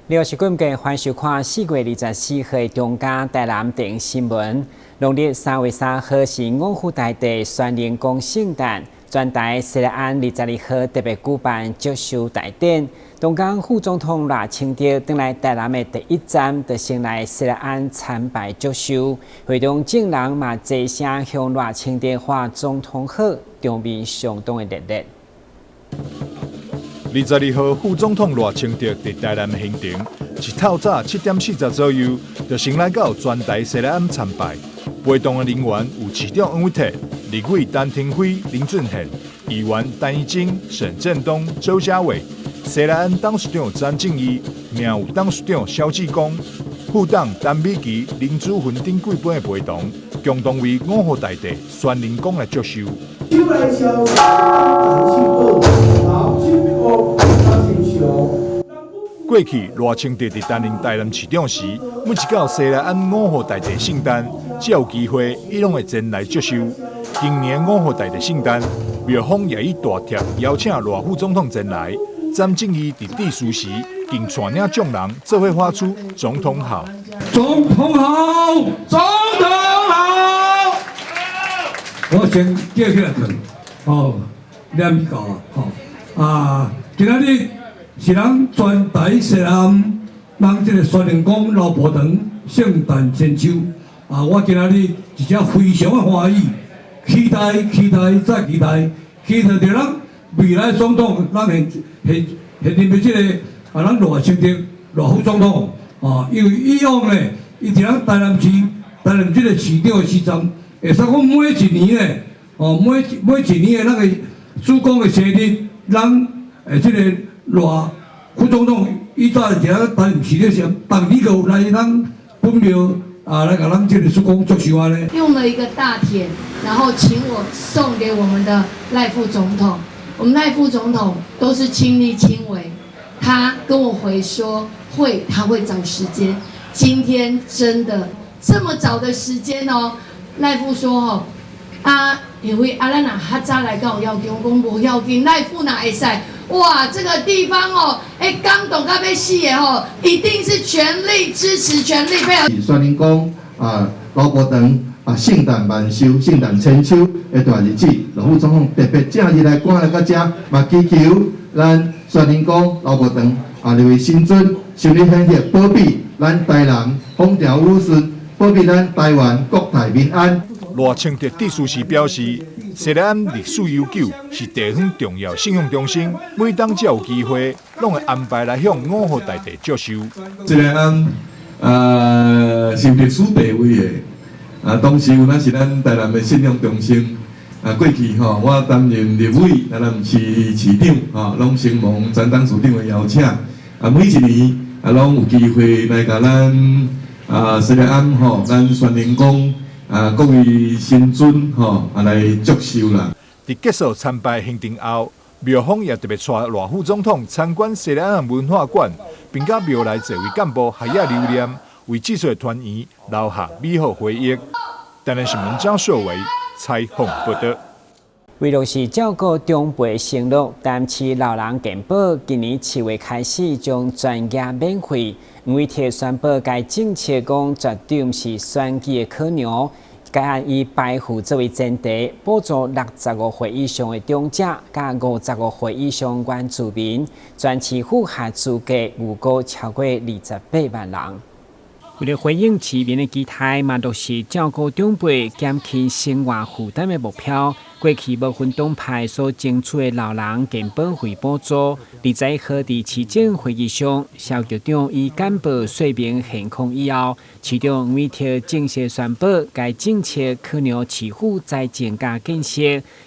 六是今嘅欢收看4月24号的中嘉台南电影新闻。农历3月3号是五福大帝宣灵宫圣诞，全台西来安22号特别举办祝寿大典。中港副总统赖清德登来台南的第一站，就先来西来安参拜祝寿。会中众人嘛齐声向赖清德发总统好，场面相当的热烈。22号，副总统赖清德伫台南行程，一透早7点40左右，就先来到全台西来安参拜。陪同的人员有市长王伟泰、立委陈廷辉、林俊宪、议员陈怡贞、沈振东、周家伟、西来安董事长詹正义、名有董事长萧志光、副党陈美琪、林子云等几本的陪同，共同为五福大帝宣灵宫来祝寿。过去赖清德伫担任台南市长时，每一到西来安五福大帝圣诞，只要有机会，伊拢会前来祝寿。今年五福大帝圣诞，庙方也以大帖邀请赖副总统前来。詹正义伫致辞时，竟带领众人做伙发出总统好，总统好，总统好。我先叫起来看，念稿今仔日是咱全台西南人这个宣灵宫老婆堂圣诞千秋我今仔日真正非常的欢喜，期待再期待，期待着咱未来总统，咱现任的这个咱赖清德赖副总统因为以往呢，伊伫咱台南市担任这个市长的时阵，会使讲每一年呢，每一年的那个主公的生日，咱这个赖副总统以早伫咱担任市长时，逐年就来咱本庙来甲咱这个主公祝寿安尼。用了一个大帖，然后请我送给我们的赖副总统。我们赖副总统都是亲力亲为，他跟我回说他会找时间。今天真的这么早的时间哦，赖副说因为咱若较早来到要紧，我讲无要紧，赖副哪会使？哇，这个地方感动到要死的一定是全力支持、全力配合。宣灵宫老婆堂圣诞万寿、圣诞千秋的大日子，赖副总统特别正日来赶来到这，嘛祈求咱宣灵宫老婆堂这位新尊心理很热，保庇咱台南风调雨顺，保庇咱台湾国泰民安。赖清德致辞时表示，西来安历史悠久，是地方重要信用中心。每当只有机会，拢会安排来向五福大帝祝寿。西来安是历史地位的当时有咱是咱台南的信用中心过去我担任立委，台南市市长拢承蒙陈董事长的邀请每一年拢有机会来甲咱西来安咱宣灵宫。各位新尊来祝寿啦！在结束参拜行程后，庙方也特别带赖副总统参观西来安文化馆，并甲庙内一位干部合影留念，为这次团圆留下美好回忆。台南新闻张硕维采访报道。为了是照顾长辈生活，台南市老人健保今年7月开始将专家免费。吴伟铁宣布，该政策讲绝对不是选举的考量，该案以排户作为前提，补助65岁以上的长者，甲55岁以上原住民，全市符合资格有高超过28万人。为了回应市民的期待，嘛都是照顾长辈、减轻生活负担的目标。过去无分党派所争取的老人健保费补助，21号伫市政会议上，肖局长以简报说明现况以后，市长吴伟铁正式宣布，该政策考量市府再增加建设。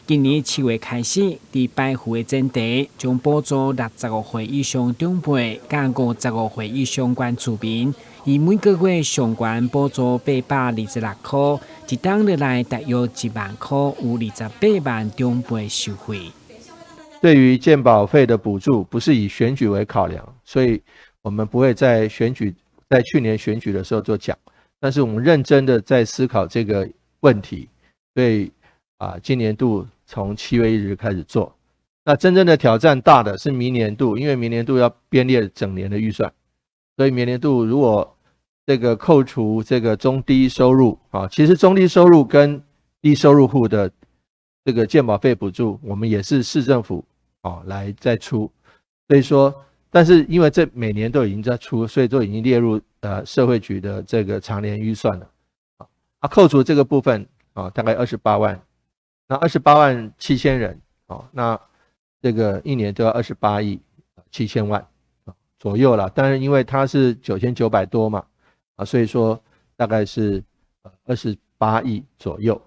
今年7月开始，伫排户的前提，将补助65岁以上长辈、甲55岁以上原住民。以每个月上悬补助826块，一档落来大约1万块，有28万长辈受惠。对于健保费的补助，不是以选举为考量，所以我们不会在去年选举的时候做讲，但是我们认真的在思考这个问题，所以今年度从7月1日开始做。那真正的挑战大的是明年度，因为明年度要编列整年的预算。所以明年度如果这个扣除这个中低收入啊，其实中低收入跟低收入户的这个健保费补助，我们也是市政府来再出，所以说，但是因为这每年都已经在出，所以都已经列入社会局的这个常年预算了扣除这个部分大概28万，那28万7千人那这个一年都要28亿7千万左右了，但是因为它是9900多嘛所以说大概是28亿左右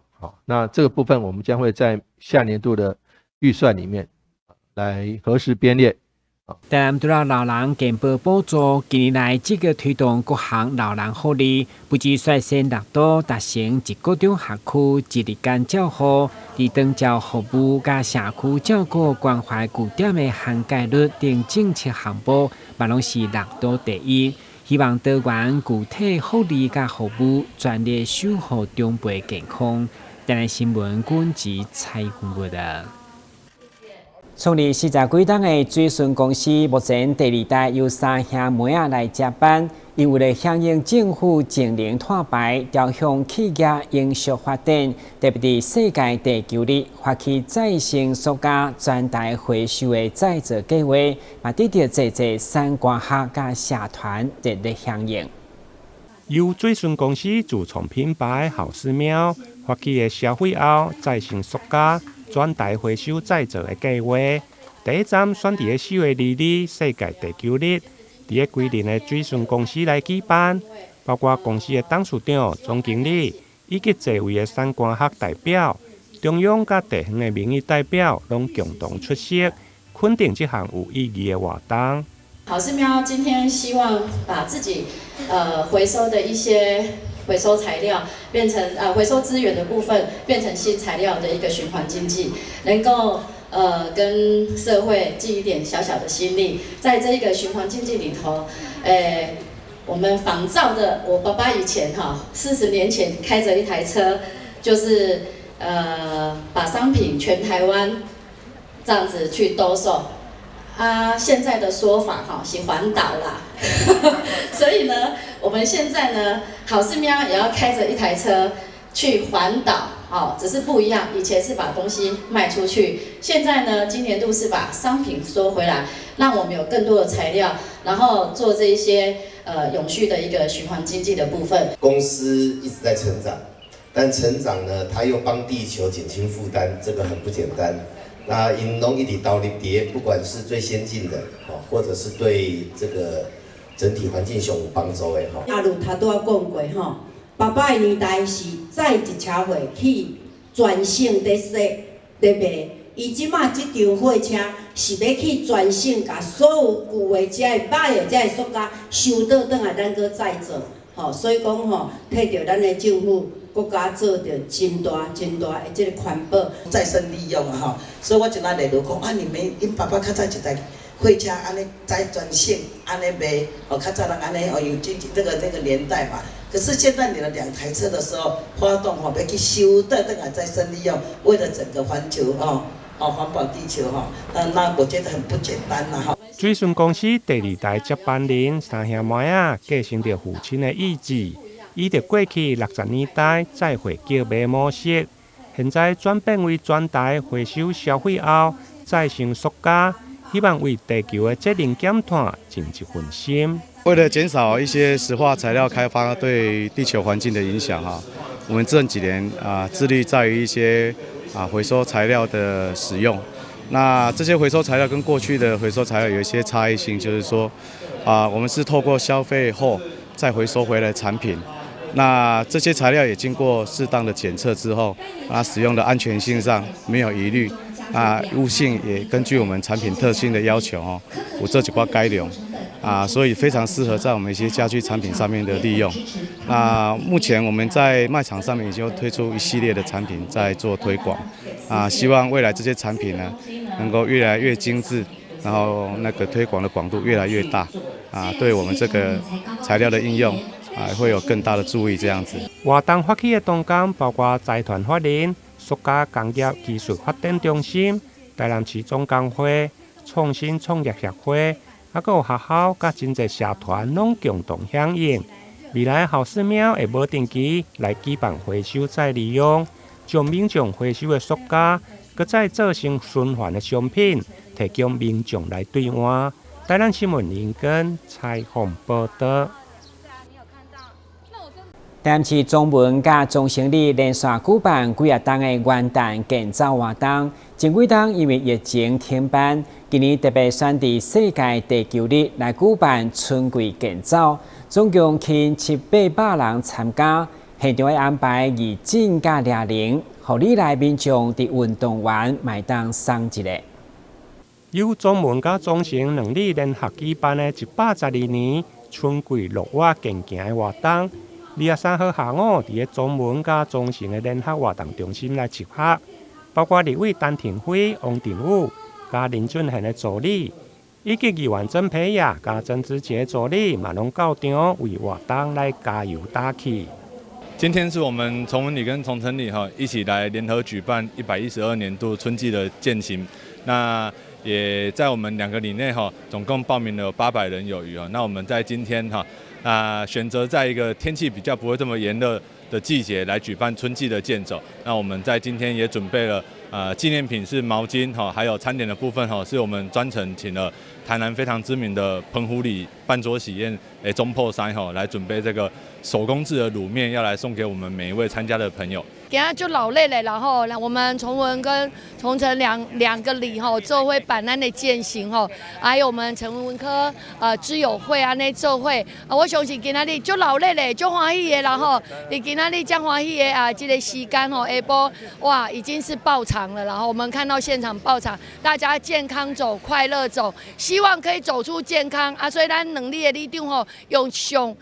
那这个部分我们将会在下年度的预算里面来核实编列。台南除了老人健保补助，近年来积极推动各项老人福利，不止率先6都达成一个中学区1日间照护、儿童照服务加社区照顾关怀据点的涵盖率等政策项目，嘛拢是6都第一。希望多元具体福利加服务，全力守护长辈健康。台南新闻管及采访的。创立40几档的水顺公司，目前第2代由3兄妹来接班，因为了响应政府净零碳排，朝向企业永续发展，特别伫世界地球日发起再生塑胶全台回收的再造计划，嘛得到济产官学甲社团热烈响应。由水顺公司自创品牌好寺庙发起的消费后再生塑胶全台回收再造的计划，第一站选伫4月2日世界地球日，伫规定的水顺公司来举办，包括公司的董事长、总经理以及侪位的产官学代表、中央甲地方的民意代表，拢共同出席，肯定这项有意义的活动。好寺庙今天希望把自己回收的一些回收材料变成回收资源的部分变成新材料的一个循环经济，能够跟社会尽一点小小的心力，在这一个循环经济里头，我们仿照的我爸爸以前40年前开着一台车，就是把商品全台湾这样子去兜售。现在的说法是环岛啦，所以呢，我们现在呢，好寺庙也要开着一台车去环岛，只是不一样。以前是把东西卖出去，现在呢，今年度是把商品收回来，让我们有更多的材料，然后做这一些永续的一个循环经济的部分。公司一直在成长，但成长呢，它又帮地球减轻负担，这个很不简单。那因拢一直倒立叠，不管是最先进的，或者是对这个整体环境上有帮助的阿如他都要讲过爸爸的年代是载一车货去全省在说在卖，伊即马即张货车是要去全省，甲所有旧的遮的歹的遮的塑胶收倒转来，咱搁再做。所以讲摕着咱的政府。国家做着真大的这个环保再生利用所以我就来例如讲你们因爸爸较早一台货车安尼载全省安尼卖较早人安尼有这个年代嘛。可是现在你的2台车的时候，发动要去收倒转来再生利用，为了整个环球环保地球那我觉得很不简单啦水顺公司第2代接班人3兄妹继承着父亲的意志。依着过去60年代再回购买模式，现在转变为全台回收消费后再生塑胶，希望为地球的责任减碳尽一份心。为了减少一些石化材料开发对地球环境的影响我们这几年致力在于一些回收材料的使用。那这些回收材料跟过去的回收材料有一些差异性，就是说我们是透过消费后再回收回来的产品。那这些材料也经过适当的检测之后，使用的安全性上没有疑虑，物性也根据我们产品特性的要求有做几挂改良所以非常适合在我们一些家居产品上面的利用。目前我们在卖场上面已经推出一系列的产品在做推广希望未来这些产品呢能够越来越精致，然后那个推广的广度越来越大对我们这个材料的应用。会有更大的注意这样子。活动发起的同工包括财团法人、塑胶工业技术发展中心、台南市总工会、创新创业协会、还有学校甲真侪社团拢共同响应。未来好寺庙会无定期来举办回收再利用，将民众回收的塑胶，搁再做成循环的商品，提供民众来兑换。台南新闻林根采访报道。台南市中文甲中心里连续举办几啊档的元旦建造活动，前几档因为疫情停办，今年特别选伫世界地球日来举办春季建造，总共近700-800人参加，现场会安排义诊甲抓铃，互里来民众伫运动员买当送一个。由中文甲中心两里联合举办的112年春季落瓦健行的活动。23号下午，伫中文甲中心的联合活动中心来集合，包括立委陈廷辉、王定武、甲林俊宪的助理，以及议员曾培亚、甲曾志杰助理，嘛拢到场为活动来加油打气。今天是我们崇文里跟崇城里一起来联合举办112年度春季的健行，那也在我们2个里内总共报名了800人有余那我们在今天选择在一个天气比较不会这么炎热的季节来举办春季的健走。那我们在今天也准备了纪念品是毛巾还有餐点的部分是我们专程请了台南非常知名的澎湖里办桌喜宴中破山来准备这个手工制的卤面，要来送给我们每一位参加的朋友。今仔就老累了，然后我们崇文跟崇城两个里做会办咱的践行还有我们崇文科知友会安尼做会，我相信今仔日就老累了，就欢喜的，然后你今仔日这欢喜的这个时间下晡哇已经是爆场了，然后我们看到现场爆场，大家健康走，快乐走，希望可以走出健康所以咱两里的里长用上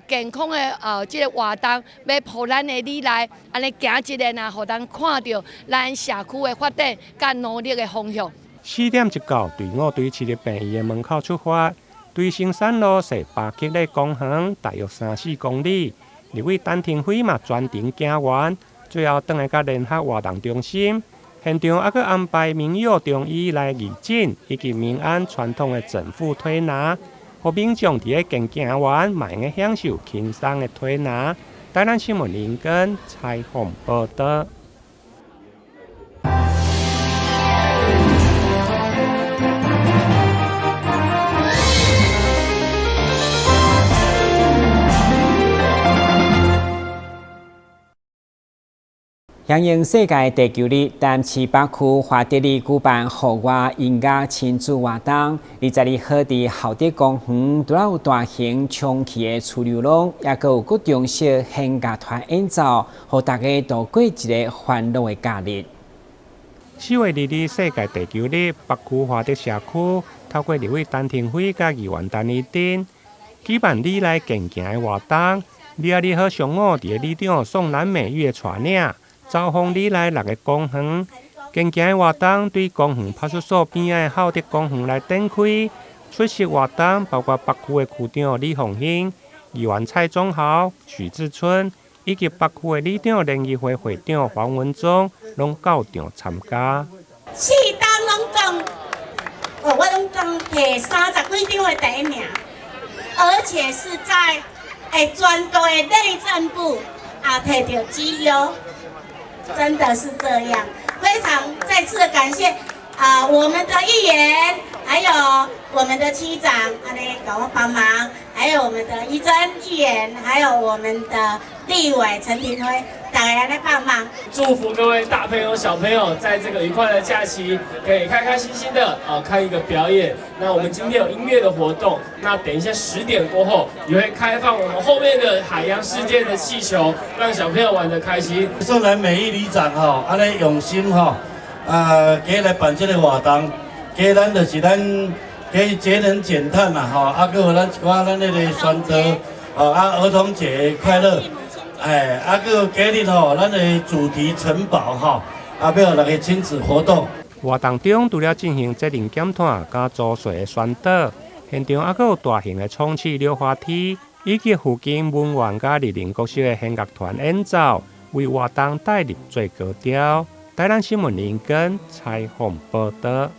健康的这个活动，要抱咱的里来安尼行一个互人看到咱社区的发展甲努力的方向。4点一到，队伍对市立病院的门口出发，对新山路西8公里公园，大约3-4公里。立委陈廷辉嘛专程行完，最后转来到联合活动中心，现场还佫安排民友中医来义诊，以及民安传统的整复推拿，互民众伫个健行完嘛用享受轻松的推拿。台南新闻林根采访报道。响应世界地球日，台南市北区花德里举办户外音乐亲子活动。22号伫厚德公园，除了有大型充气的出流笼，也佮有各种式献乐团演奏，互大家度过一个欢乐的假日。4月2日世界地球日，北区花德社区透过立委陈廷辉甲议员陈义珍举办里来健行的活动。22号上午，伫里长宋南美玉的带领。走访里来6个公园，健行的活动对公园派出所边仔的厚德公园来展开。出席活动包括北区的区长李凤兴、议员蔡宗豪、许志春，以及北区的里长联谊会会长黄文忠，拢到场参加。4档拢中，我拢中摕30几张的第1名，而且是在全国的内政部摕到绩优。真的是这样，非常再次的感谢我们的议员，还有我们的区长给我帮忙，还有我们的怡珍议员，还有我们的立委陈廷辉，大家来帮忙。祝福各位大朋友小朋友在这个愉快的假期，可以开开心心的看一个表演。那我们今天有音乐的活动，那等一下10点过后也会开放我们后面的海洋世界的气球，让小朋友玩得开心。宋南美玉里长安尼用心给来办这个活动，给咱就是咱给节能减碳嘛还有咱一寡咱那个宣导儿童节快乐，还有今日咱的主题城堡要有那个亲子活动。活动中除了进行责任检讨甲租税的宣导，现场还有大型的充气溜滑梯，以及附近文玩甲日林国式的弦乐团演奏，为活动带入最高潮。台南新闻林根采访报道。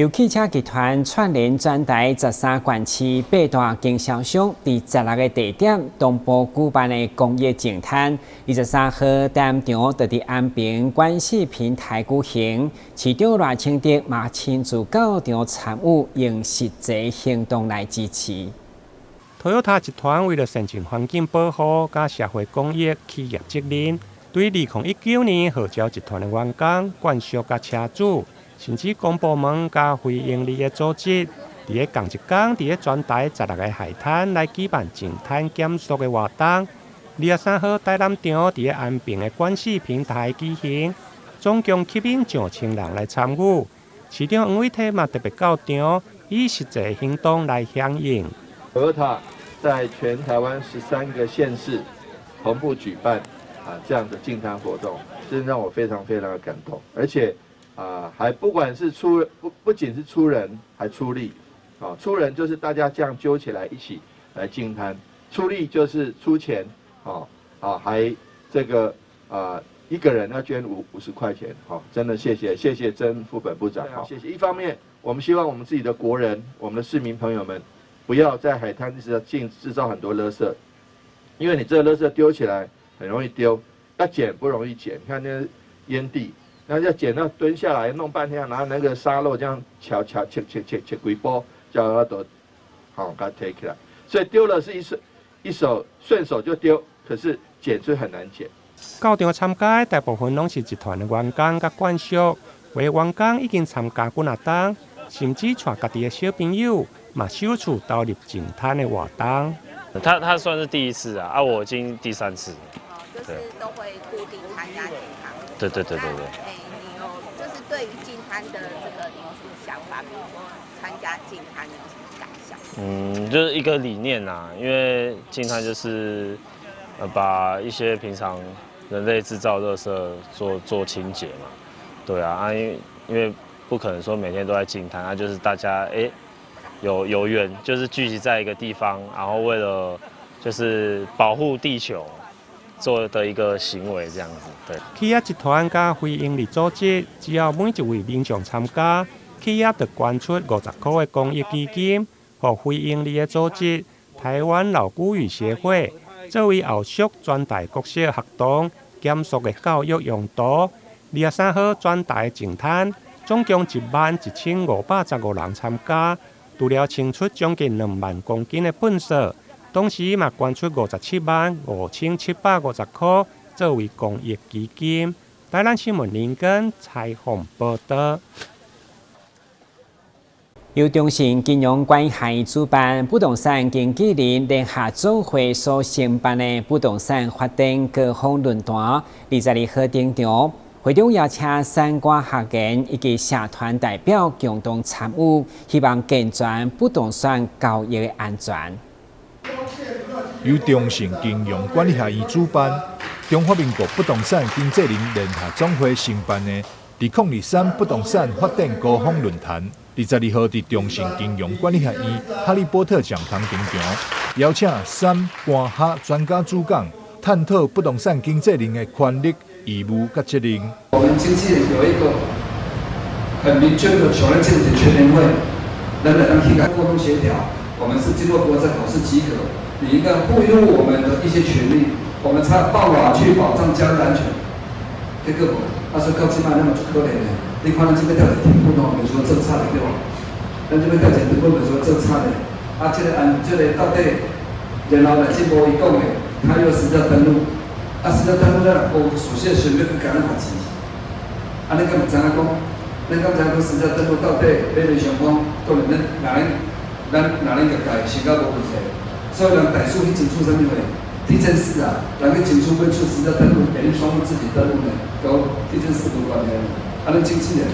由汽车集团串联全台13县市8大经销商，伫16个地点同步举办的公益净滩，23号展场就伫安平管市平台举行。市长赖清德嘛亲自到场参与，用实际行动来支持。Toyota 集团为了宣传环境保护甲社会公益企业责任，对2019年号召集团的员工、管属甲车主。甚至公部门甲非营利的组织，伫个同一天，伫个全台16个海滩来举办净滩减塑的活动。23号台南场伫个安平的管市平台举行，总共吸引上千人来参与。市长黄伟体嘛特别到场，以实际行动来响应。Toyota 在全台湾13个县市同步举办这样的净滩活动，真让我非常非常的感动，而且。还不管是不仅是出人，还出力，出人就是大家这样揪起来一起来净滩，出力就是出钱，还这个一个人要捐50块钱，真的谢谢曾副本部长，谢谢。一方面，我们希望我们自己的国人，我们的市民朋友们，不要在海滩制造很多垃圾，因为你这个垃圾丢起来很容易丢，要捡不容易捡，你看那烟蒂。然后要捡到蹲下来弄半天，拿那个沙漏这样切几波，叫它都好给它 take 起来。所以丢了是一手顺手就丢，可是捡是很难捡。到场参加大部分拢是集团的员工甲管属，有的员工已经参加几啊档，甚至带家己的小朋友嘛首次投入净滩的活动。他算是第一次啊，我已经第3次。就是都会固定参加净滩。对。你有就是对于净滩的这个你有什么想法？比如说参加净滩有什么感想？就是一个理念啊，因为净滩就是把一些平常人类制造垃圾做清洁嘛。对啊，因为不可能说每天都在净滩，就是大家有缘就是聚集在一个地方，然后为了就是保护地球。做的一个行为这样子，对。企业集团甲非营利组织，只要每一位民众参加，企业就捐出50块的公益基金，和非营利的组织台湾老古语协会，作为后续全台各式活动减塑的教育用途。23号全台净滩，总共11515人参加，除了清出将近2万公斤的粪扫。同时嘛，捐出575750块作为公益基金。台南新闻林根采访报道。由中信金融管理行业主办，不动产经纪人联合总会所承办的不动产发展高峰论坛，22号登场。会中邀请3个学员以及社团代表共同参与，希望健全不动产交易的安全。由中信金融管理学院主办，中华民国不动产经纪人联合总会承办的2023不动产发展高峰论坛，22号伫中信金融管理学院哈利波特讲堂登场，邀请3官学专家主讲，探讨不动产经纪人的权利、义务甲责任。我们经纪人有一个很明确的球类竞技全联会，人人能体感沟通协调，我们是经过国家考试及格。你应该赋予我们的一些权利，我们才有办法去保障家人安全。结果，说到即摆那么可怜的，你看咱这边调解庭不喏，比如说做差的对吧？咱这边调解庭不比如说做差的，这个到底，然后呢，这无伊讲的，他又实价登录，实价登录了，属下选择去干咱法钱。你敢唔知影讲？你敢知影讲实价登录到底比例上讲，可能哪能个改，是较无问题。所以人代数去进出什么会？地震室啊，人去进出跟出实在登录，等于双方自己登录呢，跟地震室无关系。咱经纪人。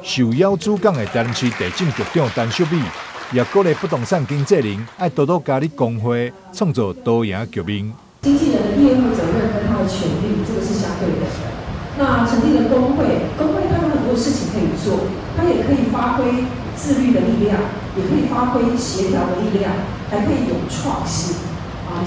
受邀主讲的台南市地政局长陈淑美，也鼓励不动产经纪人要多多加入工会，创造多赢局面。经纪人的业务责任跟他的权利，这个是相对的。那成立了工会它有很多事情可以做，它也可以发挥自律的力量，也可以发挥协调的力量，还可以有创新。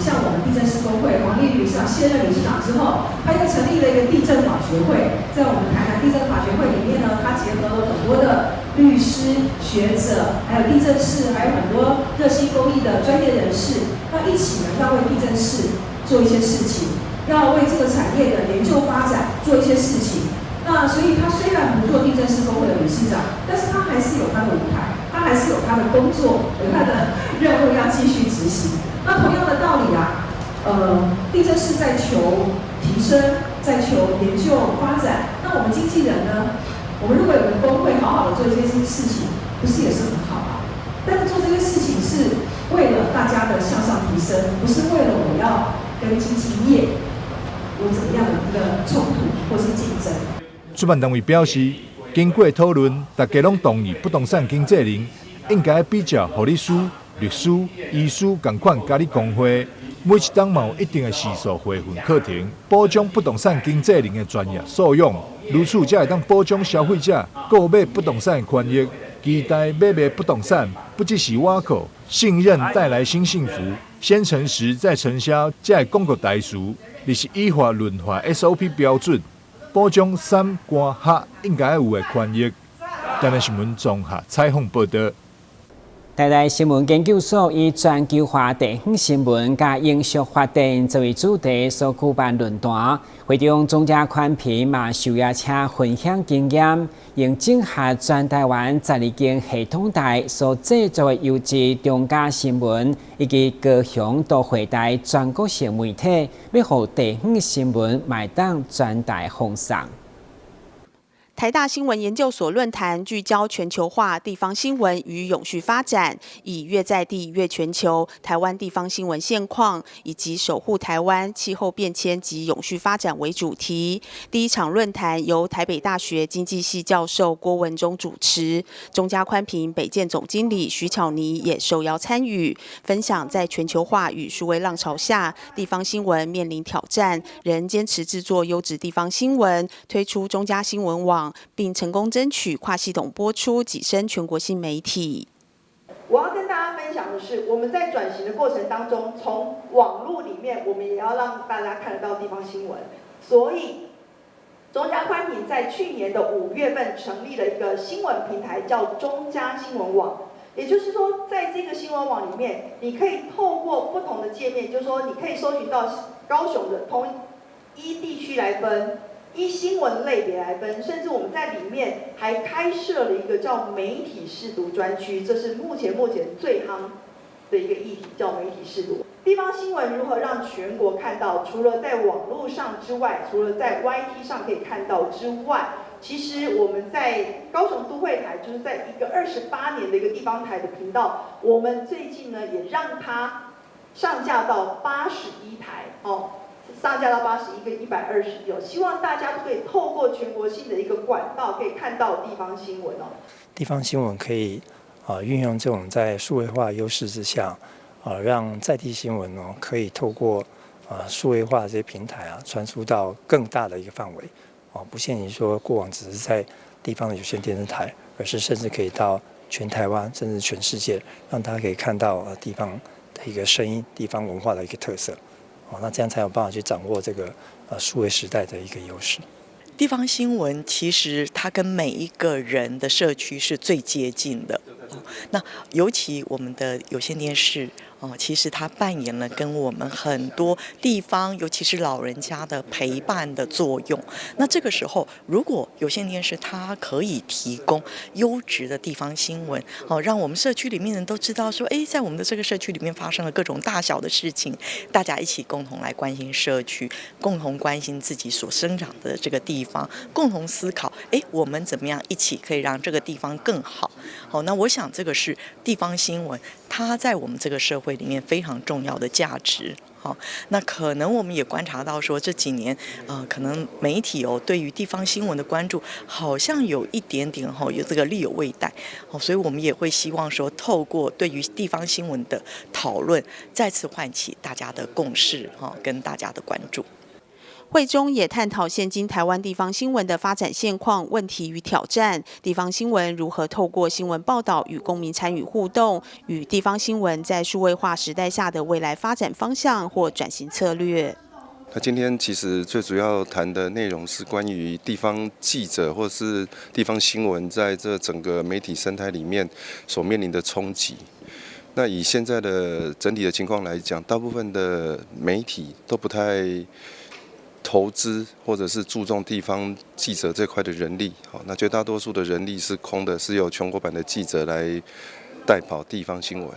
像我们地震师工会黄丽理事长卸任理事长之后，他又成立了一个地震法学会。在我们台南地震法学会里面呢，他结合了很多的律师、学者，还有地震士，还有很多热心公益的专业人士，那一起呢要为地震士做一些事情，要为这个产业的研究发展做一些事情。那所以他虽然不做地震师工会的理事长，但是他还是有他的舞台，他还是有他的工作，有他的任务要继续执行。那同样的道理啊，地震师在求提升，在求研究发展。那我们经纪人呢？我们如果有个工会好好的做这些事情，不是也是很好吗？但是做这些事情是为了大家的向上提升，不是为了我要跟经纪业有怎么样的一个冲突或是竞争。主办单位表示，经过讨论，大家拢同意不动产经纪人应该比照护理师、律师、医师同款加入工会，每一档嘛有一定的时数会分课程，保障不动产经纪人的专业素养。如此才会当保障消费者购买不动产的权益。期待买卖不动产不只是挖口，信任带来新幸福。先诚实再承销，才会讲个大事。你是依法润滑 SOP 标准，保障三官客应该有的权益。台南新闻综合采访报道。台大新闻研究所以全球化地方新闻甲影视发展作为主题所举办论坛，会中总监款平嘛受邀请分享经验，用整合全台湾12间系统台所制作的优质中嘉新闻，以及高雄都会台全国性媒体，要互地方新闻卖当全台风尚。台大新闻研究所论坛聚焦全球化地方新闻与永续发展，以越在地越全球台湾地方新闻现况以及守护台湾气候变迁及永续发展为主题。第一场论坛由台北大学经济系教授郭文忠主持，中嘉宽屏北建总经理徐巧妮也受邀参与，分享在全球化与数位浪潮下，地方新闻面临挑战，仍坚持制作优质地方新闻，推出中嘉新闻网，并成功争取跨系统播出，跻身全国性媒体。我要跟大家分享的是，我们在转型的过程当中，从网络里面，我们也要让大家看得到地方新闻。所以，中嘉宽屏在去年的5月份成立了一个新闻平台，叫中嘉新闻网。也就是说，在这个新闻网里面，你可以透过不同的界面，就是说，你可以搜寻到高雄的同一地区来分。依新闻类别来分，甚至我们在里面还开设了一个叫媒体识读专区，这是目前最夯的一个议题，叫媒体识读。地方新闻如何让全国看到？除了在网络上之外，除了在 YT 上可以看到之外，其实我们在高雄都会台，就是在一个28年的一个地方台的频道，我们最近呢也让它上架到81台哦。上架到81跟126，希望大家都可以透过全国性的一个管道，可以看到地方新闻哦。地方新闻可以运用这种在数位化优势之下，让在地新闻可以透过数位化这些平台传输到更大的一个范围，不限于说过往只是在地方的有线电视台，而是甚至可以到全台湾甚至全世界，让大家可以看到地方的一个声音、地方文化的一个特色。那这样才有办法去掌握这个数位时代的一个优势。地方新闻其实它跟每一个人的社区是最接近的，那尤其我们的有线电视其实它扮演了跟我们很多地方，尤其是老人家的陪伴的作用。那这个时候，如果有线电视它可以提供优质的地方新闻，让我们社区里面人都知道说，在我们的这个社区里面发生了各种大小的事情，大家一起共同来关心社区，共同关心自己所生长的这个地方，共同思考，我们怎么样一起可以让这个地方更好。那我想这个是地方新闻它在我们这个社会里面非常重要的价值。那可能我们也观察到说这几年可能媒体对于地方新闻的关注好像有一点点有这个力有未逮，所以我们也会希望说透过对于地方新闻的讨论，再次唤起大家的共识跟大家的关注。会中也探讨现今台湾地方新闻的发展现况、问题与挑战，地方新闻如何透过新闻报道与公民参与互动，与地方新闻在数位化时代下的未来发展方向或转型策略。那今天其实最主要谈的内容是关于地方记者或是地方新闻在这整个媒体生态里面所面临的冲击。那以现在的整体的情况来讲，大部分的媒体都不太投资或者是注重地方记者这块的人力，那绝大多数的人力是空的，是由全国版的记者来代跑地方新闻。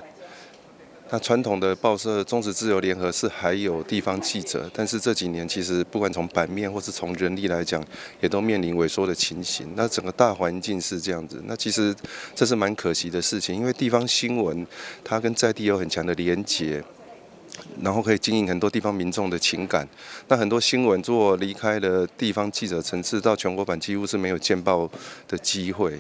那传统的报社中时自由联合是还有地方记者，但是这几年其实不管从版面或是从人力来讲，也都面临萎缩的情形。那整个大环境是这样子，那其实这是蛮可惜的事情，因为地方新闻它跟在地有很强的连结。然后可以经营很多地方民众的情感。那很多新闻如果离开了地方记者层次，到全国版几乎是没有见报的机会。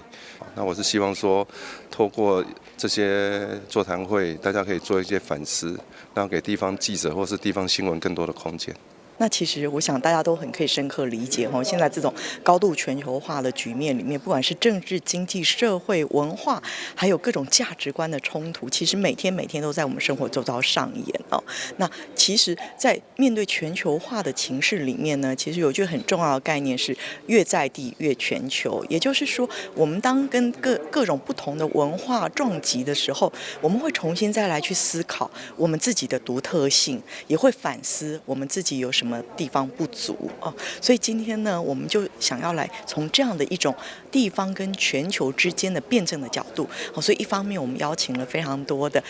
那我是希望说，透过这些座谈会，大家可以做一些反思，然后给地方记者或是地方新闻更多的空间。那其实我想大家都很可以深刻理解哈，现在这种高度全球化的局面里面，不管是政治、经济、社会、文化，还有各种价值观的冲突，其实每天都在我们生活周遭上演哦。那其实，在面对全球化的情势里面呢，其实有一句很重要的概念是越在地越全球，也就是说，我们当跟各种不同的文化撞击的时候，我们会重新再来去思考我们自己的独特性，也会反思我们自己有什么地方不足哦，所以今天呢，我们就想要来从这样的一种地方跟全球之间的辩证的角度，所以一方面我们邀请了非常多的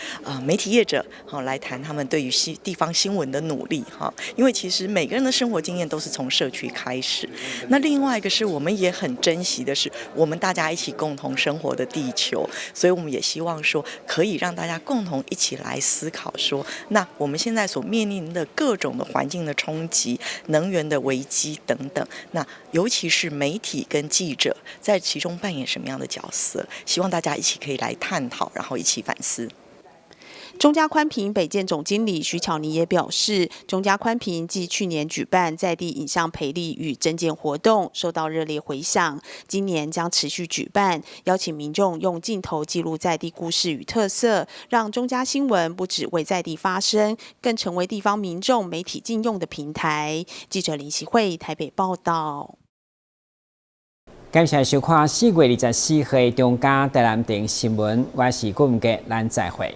媒体业者来谈他们对于地方新闻的努力哈，因为其实每个人的生活经验都是从社区开始。那另外一个是我们也很珍惜的是我们大家一起共同生活的地球，所以我们也希望说可以让大家共同一起来思考说，那我们现在所面临的各种的环境的冲击、能源的危机等等，那尤其是媒体跟记者在其中扮演什么样的角色？希望大家一起可以来探讨，然后一起反思。中嘉宽屏北建总经理徐巧妮也表示，中嘉宽屏继去年举办在地影像培力与征件活动，受到热烈回响。今年将持续举办，邀请民众用镜头记录在地故事与特色，让中嘉新闻不只为在地发声，更成为地方民众媒体禁用的平台。记者林习慧台北报道。感谢收看4月24日中嘉台南电新闻，我是顾文杰，咱再会。